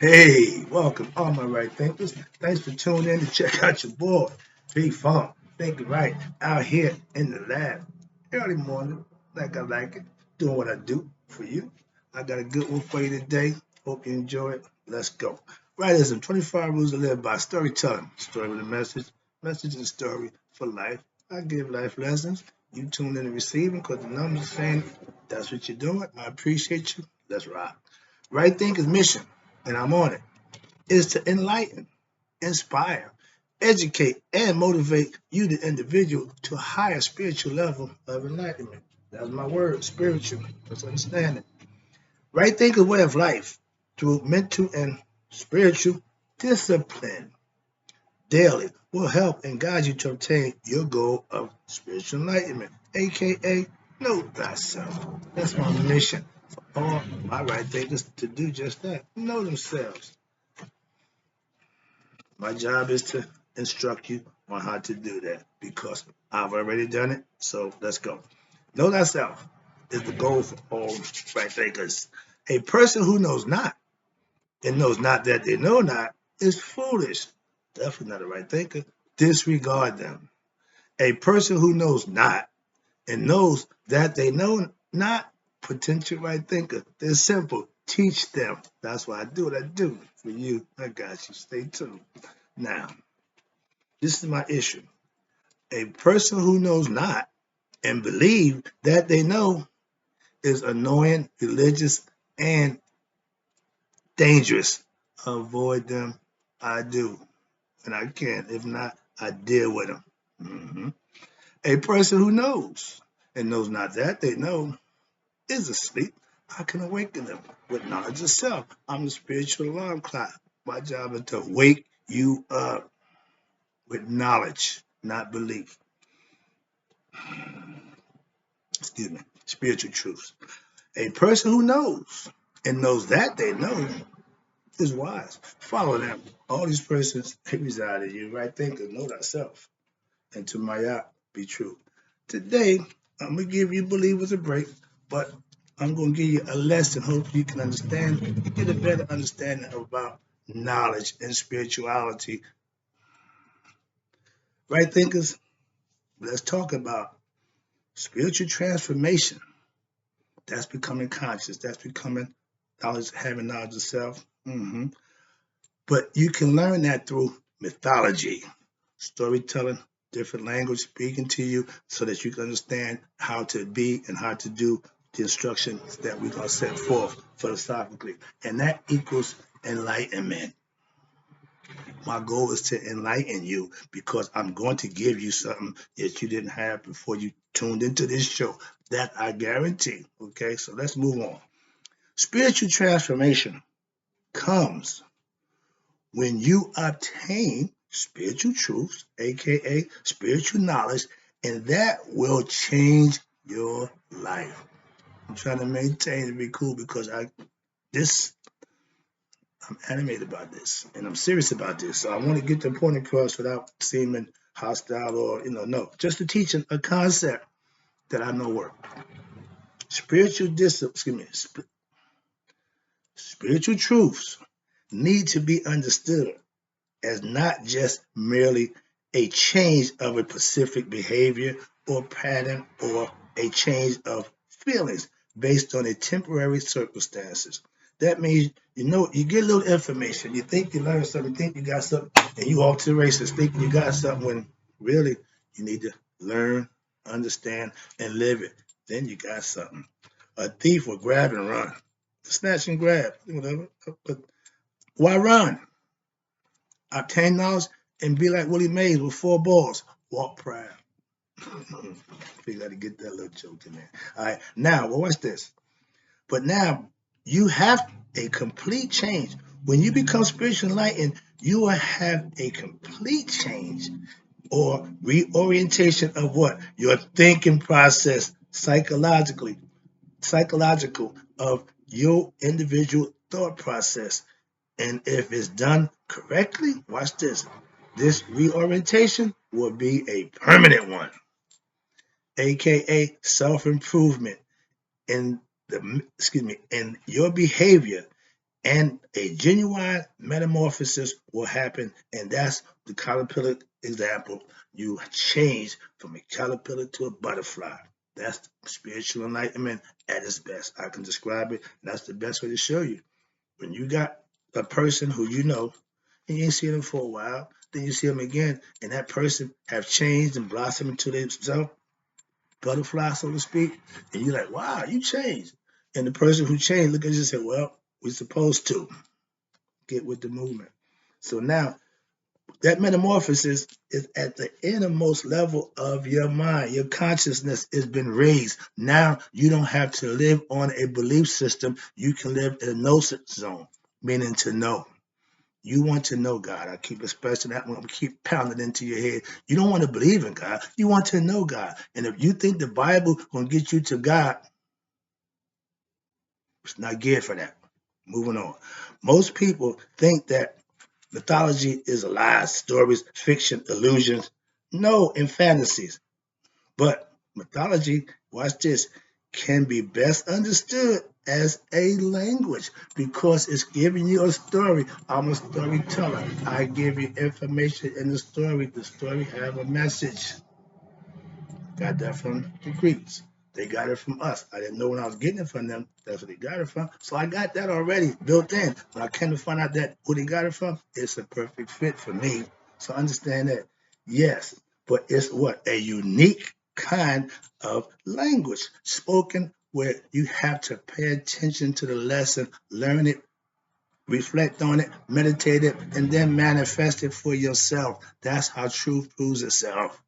Hey, welcome, all my right thinkers. Thanks for tuning in to check out your boy, Big Funk, thinking right out here in the lab. Early morning, like it, doing what I do for you. I got a good one for you today. Hope you enjoy it. Let's go. Writism, 25 rules to live by storytelling. Story with a message, message and story for life. I give life lessons. You tune in and receiving because the numbers saying that's what you're doing. I appreciate you. Let's rock. Right Thinkers mission, and I'm on it, is to enlighten, inspire, educate, and motivate you, the individual, to a higher spiritual level of enlightenment. That's my word, spiritual. Let's understand it. Right Thinkers way of life through mental and spiritual discipline daily will help and guide you to obtain your goal of spiritual enlightenment, aka know thyself. That's my mission for all my right thinkers to do just that. Know themselves. My job is to instruct you on how to do that because I've already done it. So let's go. Know thyself is the goal for all right thinkers. A person who knows not and knows not that they know not is foolish. Definitely not a right thinker. Disregard them. A person who knows not and knows that they know not, potential right thinker. They're simple. Teach them. That's why I do what I do for you. I got you. Stay tuned. Now, this is my issue. A person who knows not and believe that they know is annoying, religious, and dangerous. Avoid them. I do. And I can. If not, I deal with them. A person who knows and knows not that they know is asleep. I can awaken them with knowledge of self. I'm the spiritual alarm clock. My job is to wake you up with knowledge, not belief. Excuse me. Spiritual truths. A person who knows and knows that they know is wise. Follow them. All these persons they reside in you, right? Think of know thyself. And to my yacht be true. Today, I'm gonna give you believers a break, but I'm gonna give you a lesson. Hopefully you can understand, you get a better understanding about knowledge and spirituality. Right thinkers, let's talk about spiritual transformation. That's becoming conscious. That's becoming knowledge, having knowledge of self. But you can learn that through mythology, storytelling, different language speaking to you so that you can understand how to be and how to do the instructions that we're going to set forth philosophically. And that equals enlightenment. My goal is to enlighten you because I'm going to give you something that you didn't have before you tuned into this show. That I guarantee. Okay, so let's move on. Spiritual transformation comes when you obtain spiritual truths, aka spiritual knowledge, and that will change your life. I'm trying to maintain and be cool because this I'm animated about this and I'm serious about this. So I want to get the point across without seeming hostile or no, just to teach a concept that I know work. Spiritual discipline, spiritual truths need to be understood as not just merely a change of a specific behavior or pattern or a change of feelings based on a temporary circumstances. That means you get a little information, you think you learned something, you think you got something, and you off to the races thinking you got something when really you need to learn, understand, and live it. Then you got something. A thief will grab and run, snatch and grab, whatever. But why run? Obtain knowledge and be like Willie Mays with 4 balls. Walk proud. You got to get that little joke in there. All right. Now, well, watch this. But now you have a complete change. When you become spiritually enlightened, you will have a complete change or reorientation of what? Your thinking process psychological of your individual thought process. And if it's done correctly, watch this. This reorientation will be a permanent one, aka self-improvement in in your behavior and a genuine metamorphosis will happen. And that's the caterpillar example. You change from a caterpillar to a butterfly. That's spiritual enlightenment at its best. I can describe it. That's the best way to show you. When you got a person who you know, and you ain't seen them for a while, then you see them again, and that person have changed and blossomed into themselves, butterfly, so to speak, and you're like, wow, you changed. And the person who changed look at you and say, well, we're supposed to get with the movement. So now that metamorphosis is at the innermost level of your mind. Your consciousness has been raised. Now you don't have to live on a belief system. You can live in a gnosis zone, meaning to know. You want to know God. I keep expressing that one. Keep pounding into your head. You don't want to believe in God. You want to know God. And if you think the Bible will get you to God, it's not geared for that. Moving on. Most people think that mythology is lies, stories, fiction, illusions. No, and fantasies. But mythology, watch this, can be best understood as a language because it's giving you a story. I'm a storyteller. I give you information in the story. The story have a message. Got that from the Greeks. They got it from us. I didn't know when I was getting it from them. That's where they got it from. So I got that already built in. When I came to find out that who they got it from, it's a perfect fit for me. So understand that. Yes, but it's what? A unique kind of language spoken where you have to pay attention to the lesson, learn it, reflect on it, meditate it, and then manifest it for yourself. That's how truth proves itself.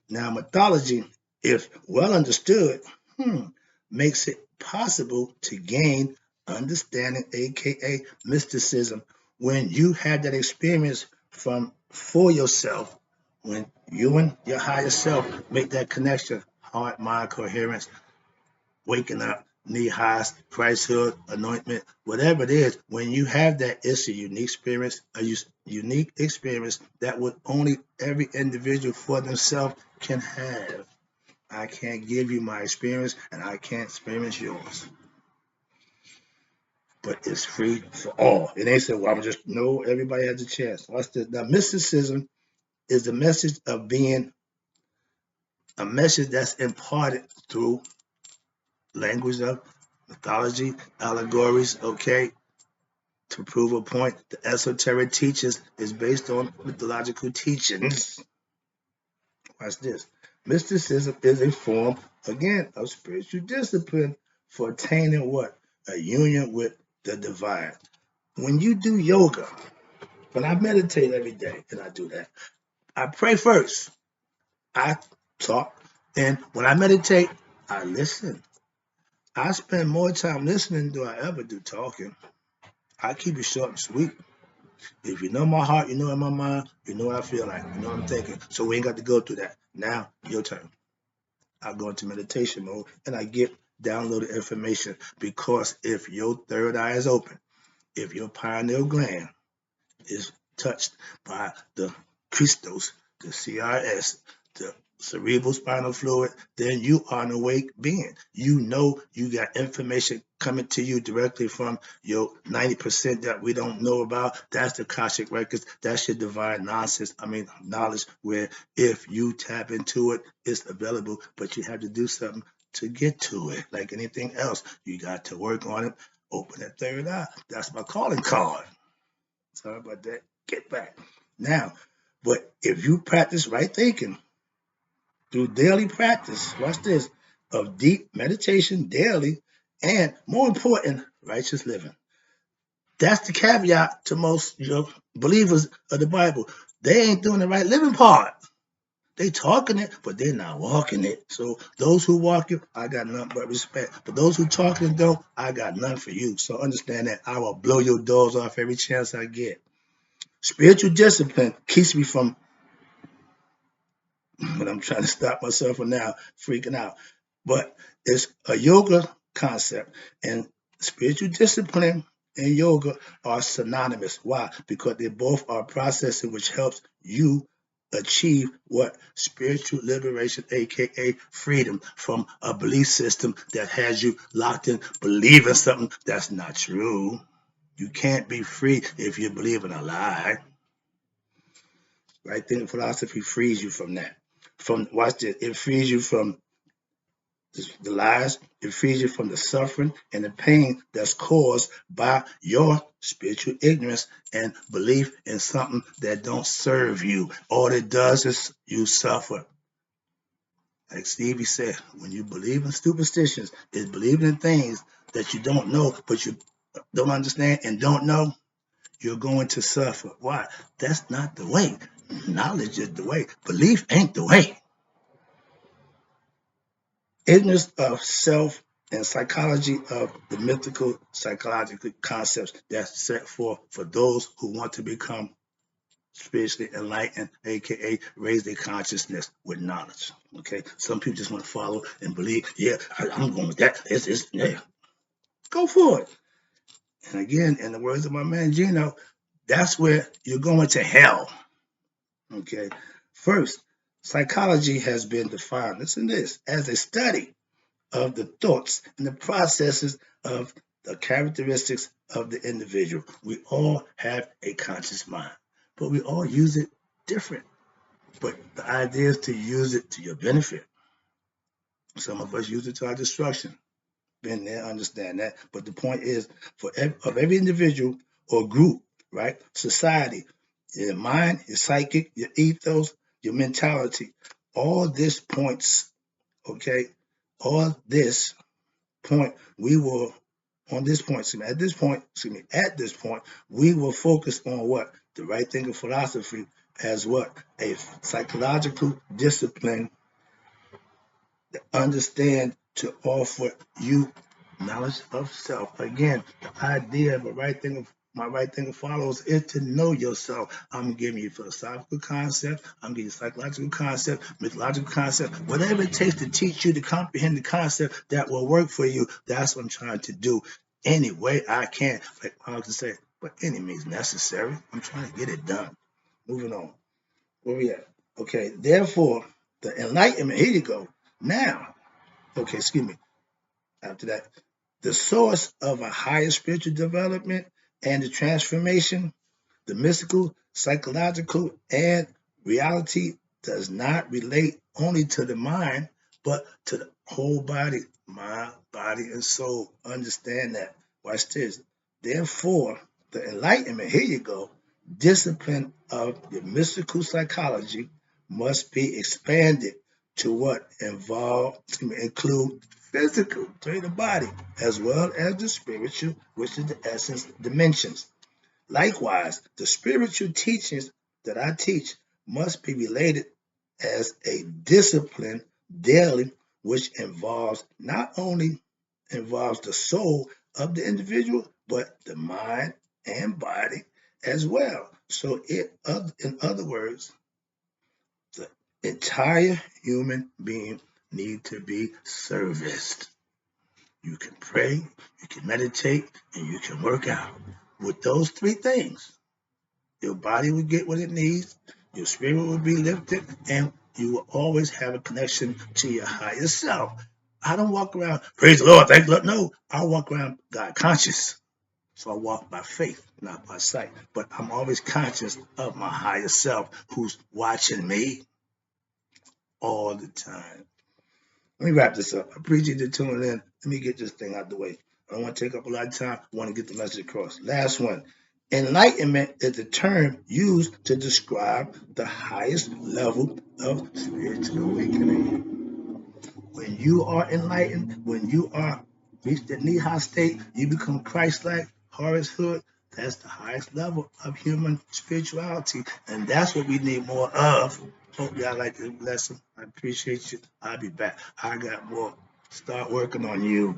Now, mythology, if well understood, makes it possible to gain understanding, aka mysticism, when you have that experience from for yourself, when you and your higher self make that connection, heart, mind, coherence, waking up, knee highs, Christhood, anointment, whatever it is, when you have that, it's a unique experience, unique experience that would only every individual for themselves can have. I can't give you my experience and I can't experience yours. But it's free for all. It ain't said, well, I'm just, no, everybody has a chance. Watch this. Now, mysticism is the message of being a message that's imparted through language of mythology, allegories, okay, to prove a point. The esoteric teachings is based on mythological teachings. Watch this. Mysticism is a form, again, of spiritual discipline for attaining what? A union with the divine. When you do yoga, when I meditate every day, and I do that, I pray first. I talk. And when I meditate, I listen. I spend more time listening than I ever do talking. I keep it short and sweet. If you know my heart, you know in my mind, you know what I feel like, you know what I'm thinking. So we ain't got to go through that. Now, your turn. I go into meditation mode and I get downloaded information because if your third eye is open, if your pineal gland is touched by the crystals, the CRS, the cerebral spinal fluid, then you are an awake being. You know you got information coming to you directly from your 90% that we don't know about. That's the Akashic records. That's your divine knowledge, where if you tap into it, it's available, but you have to do something to get to it. Like anything else, you got to work on it. Open that third eye. That's my calling card. Sorry about that. Get back. Now, but if you practice right thinking through daily practice, watch this, of deep meditation daily, and more important, righteous living. That's the caveat to most believers of the Bible. They ain't doing the right living part. They talking it, but they're not walking it. So those who walk it, I got nothing but respect. But those who talking it don't, I got none for you. So understand that I will blow your doors off every chance I get. Spiritual discipline keeps me from, but I'm trying to stop myself from now freaking out. But it's a yoga concept, and spiritual discipline and yoga are synonymous. Why? Because they both are processing which helps you achieve what? Spiritual liberation, aka freedom from a belief system that has you locked in believing something that's not true. You can't be free if you believe in a lie. Right? Then philosophy frees you from that. Watch this, it frees you from the lies, it frees you from the suffering and the pain that's caused by your spiritual ignorance and belief in something that don't serve you. All it does is you suffer. Like Stevie said, when you believe in superstitions, it's believing in things that you don't know, but you don't understand and don't know, you're going to suffer. Why? That's not the way. Knowledge is the way. Belief ain't the way. Ignorance of self and psychology of the mythical psychological concepts that's set forth for those who want to become spiritually enlightened, aka raise their consciousness with knowledge. Okay, some people just want to follow and believe. Yeah, I'm going with that. Yeah, go for it. And again, in the words of my man Gino, that's where you're going to hell. Okay, first, psychology has been defined. Listen to this as a study of the thoughts and the processes of the characteristics of the individual. We all have a conscious mind, but we all use it different. But the idea is to use it to your benefit. Some of us use it to our destruction. Been there, understand that. But the point is, of every individual or group, right? Society, your mind, your psychic, your ethos, your mentality, all this points, okay? All this point, we will on this point, at this point, we will focus on what? The right thinking philosophy as what? A psychological discipline that understand to offer you knowledge of self. Again, the idea of my right thinking follows is to know yourself. I'm giving you philosophical concepts, I'm giving you psychological concepts, mythological concepts, whatever it takes to teach you to comprehend the concept that will work for you. That's what I'm trying to do any way I can. Like I like to say, but any means necessary. I'm trying to get it done. Moving on. Where we at? Okay, therefore, the enlightenment, here you go. Now, okay, excuse me. After that, the source of a higher spiritual development and the transformation, the mystical, psychological, and reality does not relate only to the mind, but to the whole body, mind, body, and soul. Understand that. Watch this. Therefore, the enlightenment, here you go, discipline of the mystical psychology must be expanded to what include physical, to the body, as well as the spiritual, which is the essence dimensions. Likewise, the spiritual teachings that I teach must be related as a discipline daily, which involves not only involves the soul of the individual, but the mind and body as well. So in other words, the entire human being need to be serviced. You can pray, you can meditate, and you can work out. With those three things, your body will get what it needs, your spirit will be lifted, and you will always have a connection to your higher self. I don't walk around, praise the Lord, thank the Lord. No, I walk around God conscious. So I walk by faith, not by sight. But I'm always conscious of my higher self who's watching me all the time. Let me wrap this up. I appreciate you tuning in. Let me get this thing out the way. I don't want to take up a lot of time. I want to get the message across. Last one. Enlightenment is the term used to describe the highest level of spiritual awakening. When you are enlightened, when you are reached the Neha state, you become Christ-like, Horace Hood. That's the highest level of human spirituality, and that's what we need more of. Hope y'all like this lesson. I appreciate you. I'll be back. I got more. Start working on you.